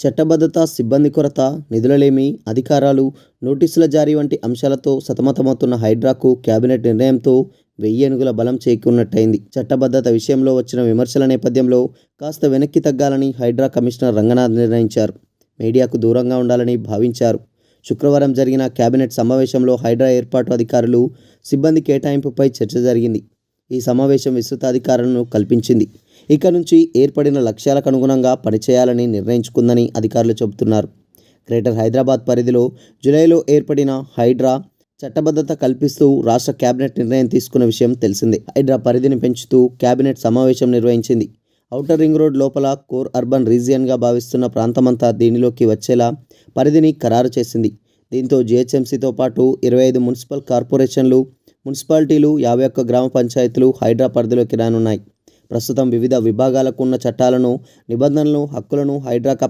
చట్టబద్ధత, సిబ్బంది కొరత, నిధులలేమి, అధికారాలు, నోటీసుల జారీ వంటి అంశాలతో సతమతమవుతున్న హైడ్రాకు కేబినెట్ నిర్ణయంతో 1000 ఏనుగుల బలం చేకూరినట్టయింది. చట్టబద్ధత విషయంలో వచ్చిన విమర్శల నేపథ్యంలో కాస్త వెనక్కి తగ్గాలని హైడ్రా కమిషనర్ రంగనాథ్ నిర్ణయించారు. మీడియాకు దూరంగా ఉండాలని భావించారు. శుక్రవారం జరిగిన కేబినెట్ సమావేశంలో హైడ్రా ఏర్పాటు అధికారులు, సిబ్బంది కేటాయింపుపై చర్చ జరిగింది. ఈ సమావేశం విస్తృత అధికారాలను కల్పించింది. ఇక నుంచి ఏర్పడిన లక్ష్యాలకు అనుగుణంగా పనిచేయాలని నిర్ణయించుకుందని అధికారులు చెబుతున్నారు. గ్రేటర్ హైదరాబాద్ పరిధిలో జూలైలో ఏర్పడిన హైడ్రా చట్టబద్ధత కల్పిస్తూ రాష్ట్ర కేబినెట్ నిర్ణయం తీసుకున్న విషయం తెలిసిందే. హైడ్రా పరిధిని పెంచుతూ కేబినెట్ సమావేశం నిర్వహించింది. ఔటర్ రింగ్ రోడ్ లోపల కోర్ అర్బన్ రీజియన్గా భావిస్తున్న ప్రాంతమంతా దీనిలోకి వచ్చేలా పరిధిని ఖరారు చేసింది. దీంతో జీహెచ్ఎంసీతో పాటు 25 మున్సిపల్ కార్పొరేషన్లు, మున్సిపాలిటీలు, 51 గ్రామ పంచాయతీలు హైడ్రా పరిధిలోకి రానున్నాయి. ప్రస్తుతం వివిధ విభాగాలకు ఉన్న చట్టాలను, నిబంధనలను, హక్కులను హైడ్రాకు